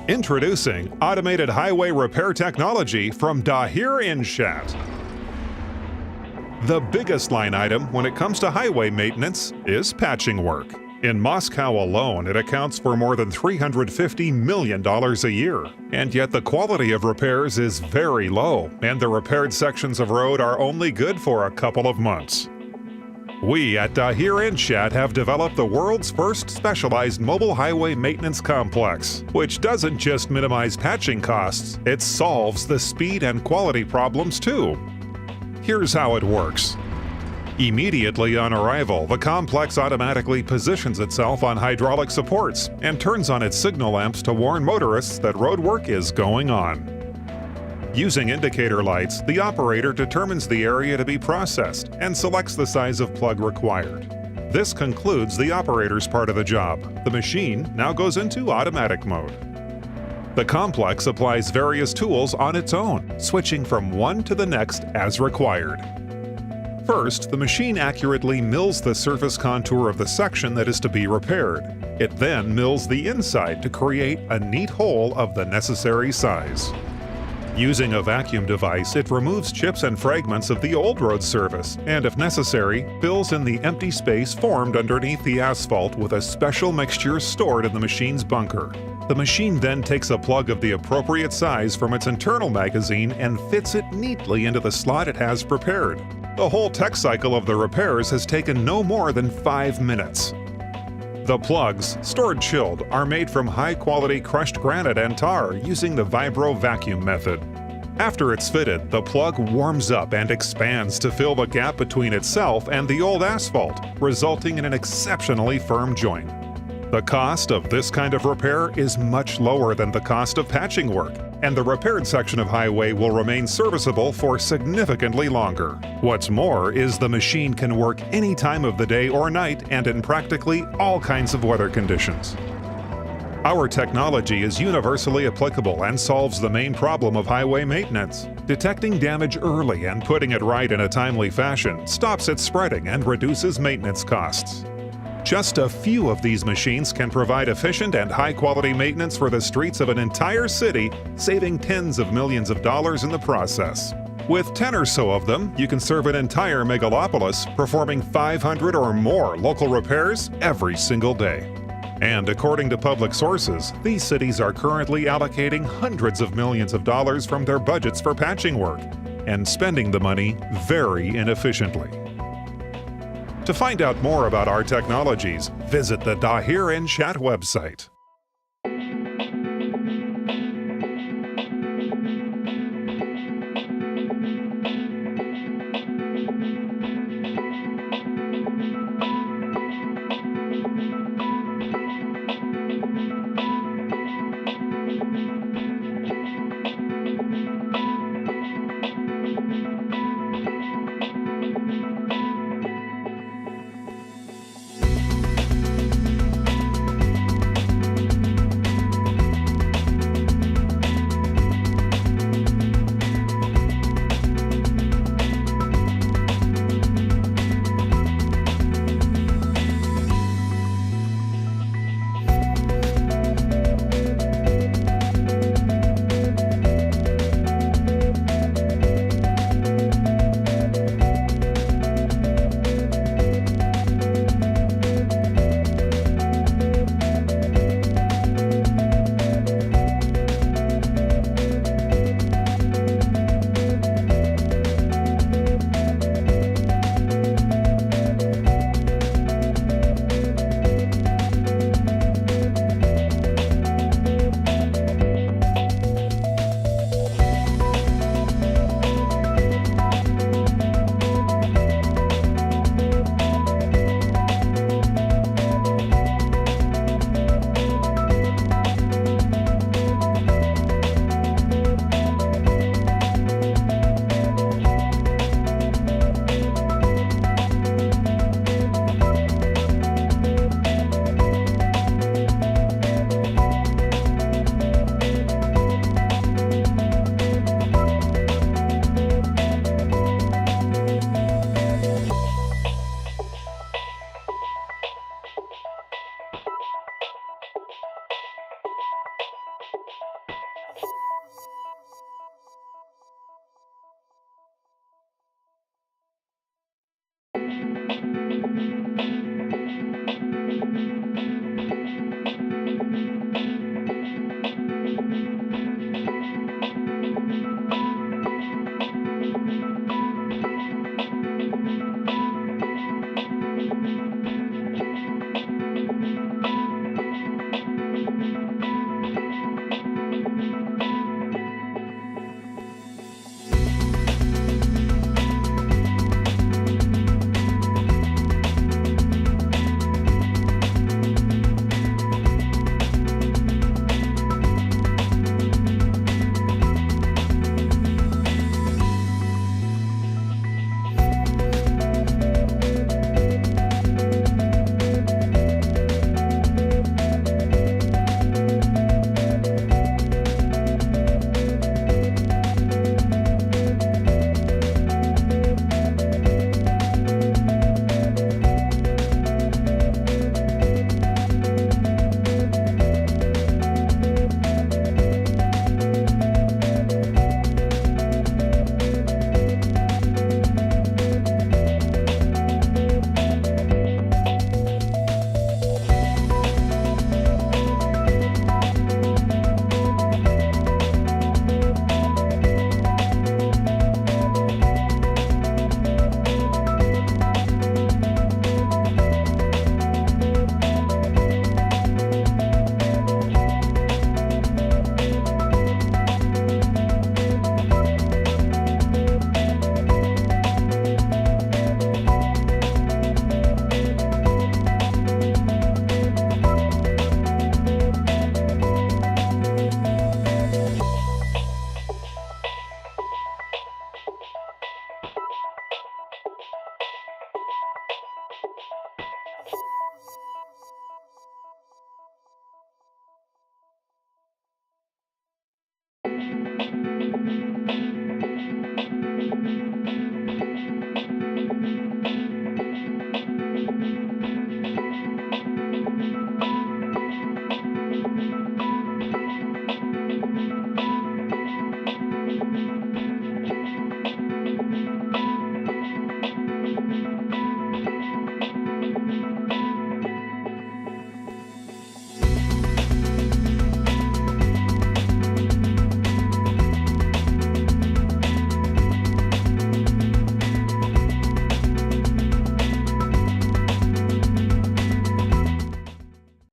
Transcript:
Introducing automated highway repair technology from Dahir Inshat. The biggest line item when it comes to highway maintenance is patching work. In Moscow alone, it accounts for more than $350 million a year. And yet the quality of repairs is very low, and the repaired sections of road are only good for a couple of months. We at Dahir Inshat have developed the world's first specialized mobile highway maintenance complex, which doesn't just minimize patching costs, it solves the speed and quality problems too. Here's how it works. Immediately on arrival, the complex automatically positions itself on hydraulic supports and turns on its signal lamps to warn motorists that road work is going on. Using indicator lights, the operator determines the area to be processed and selects the size of plug required. This concludes the operator's part of the job. The machine now goes into automatic mode. The complex applies various tools on its own, switching from one to the next as required. First, the machine accurately mills the surface contour of the section that is to be repaired. It then mills the inside to create a neat hole of the necessary size. Using a vacuum device, it removes chips and fragments of the old road surface and, if necessary, fills in the empty space formed underneath the asphalt with a special mixture stored in the machine's bunker. The machine then takes a plug of the appropriate size from its internal magazine and fits it neatly into the slot it has prepared. The whole tech cycle of the repairs has taken no more than 5 minutes. The plugs, stored chilled, are made from high-quality crushed granite and tar using the vibro vacuum method. After it's fitted, the plug warms up and expands to fill the gap between itself and the old asphalt, resulting in an exceptionally firm joint. The cost of this kind of repair is much lower than the cost of patching work, and the repaired section of highway will remain serviceable for significantly longer. What's more is the machine can work any time of the day or night and in practically all kinds of weather conditions. Our technology is universally applicable and solves the main problem of highway maintenance. Detecting damage early and putting it right in a timely fashion stops it spreading and reduces maintenance costs. Just a few of these machines can provide efficient and high-quality maintenance for the streets of an entire city, saving tens of millions of dollars in the process. With 10 or so of them, you can serve an entire megalopolis, performing 500 or more local repairs every single day. And according to public sources, these cities are currently allocating hundreds of millions of dollars from their budgets for patching work, and spending the money very inefficiently. To find out more about our technologies, visit the Dahir Inshat website.